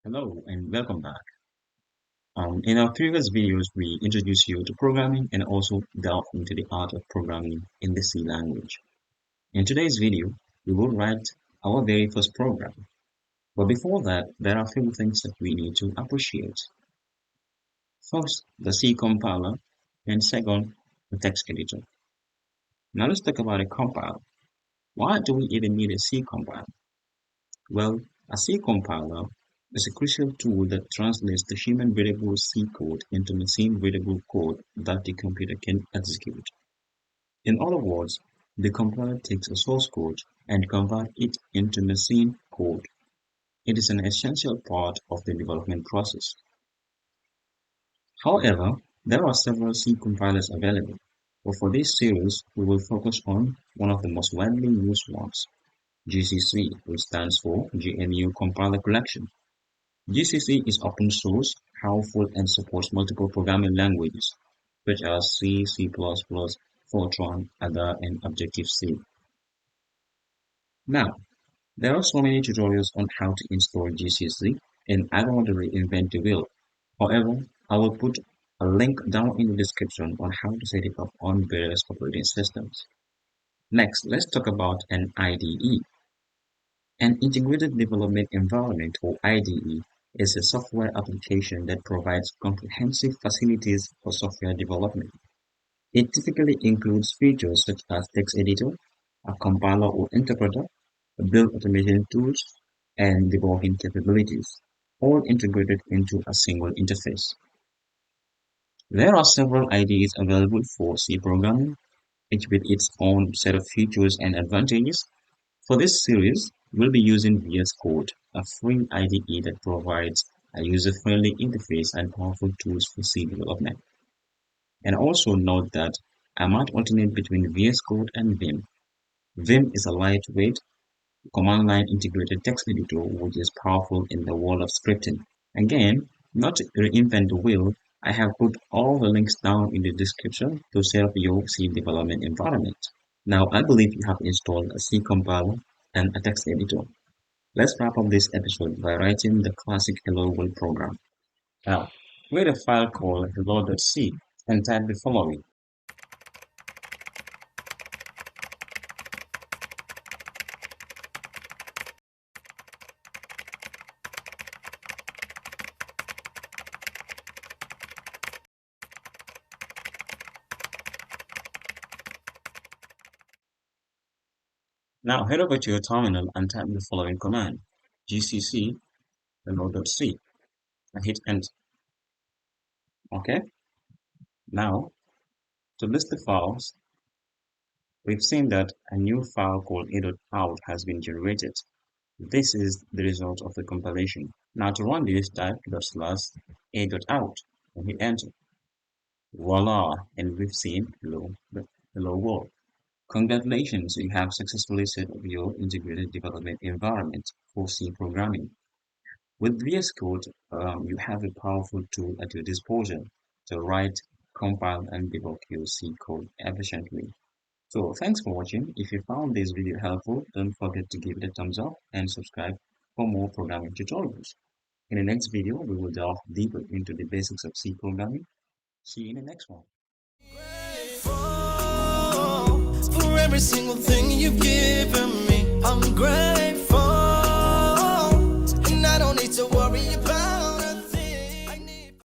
Hello and welcome back. In our previous videos, we introduced you to programming and also delved into the art of programming in the C language. In today's video, we will write our very first program. But before that, there are a few things that we need to appreciate. First, the C compiler, and second, the text editor. Now let's talk about a compiler. Why do we even need a C compiler? Well, a C compiler is a crucial tool that translates the human-readable C code into machine-readable code that the computer can execute. In other words, the compiler takes a source code and converts it into machine code. It is an essential part of the development process. However, there are several C compilers available, but for this series, we will focus on one of the most widely used ones, GCC, which stands for GNU Compiler Collection. GCC is open source, powerful, and supports multiple programming languages such as C, C++, Fortran, Ada, and Objective-C. Now, there are so many tutorials on how to install GCC, and I don't want to reinvent the wheel. However, I will put a link down in the description on how to set it up on various operating systems. Next, let's talk about an IDE. An Integrated Development Environment, or IDE, is a software application that provides comprehensive facilities for software development. It typically includes features such as text editor, a compiler or interpreter, build automation tools, and debugging capabilities, all integrated into a single interface. There are several IDEs available for C programming, each with its own set of features and advantages. For this series, we'll be using VS Code, a free IDE that provides a user-friendly interface and powerful tools for C development. And also note that I might alternate between VS Code and Vim. Vim is a lightweight, command-line integrated text editor which is powerful in the world of scripting. Again, not to reinvent the wheel, I have put all the links down in the description to set up your C development environment. Now, I believe you have installed a C compiler and a text editor. Let's wrap up this episode by writing the classic Hello World program. Now, create a file called hello.c and type the following. Now head over to your terminal and type the following command, gcc hello.c, and hit enter. Okay, now to list the files, we've seen that a new file called a.out has been generated. This is the result of the compilation. Now to run this, type /a.out and hit enter. Voila, and we've seen hello world. Congratulations, you have successfully set up your integrated development environment for C programming. With VS Code, you have a powerful tool at your disposal to write, compile, and debug your C code efficiently. So thanks for watching. If you found this video helpful, don't forget to give it a thumbs up and subscribe for more programming tutorials. In the next video, we will delve deeper into the basics of C programming. See you in the next one. For every single thing you've given me, I'm grateful, and I don't need to worry about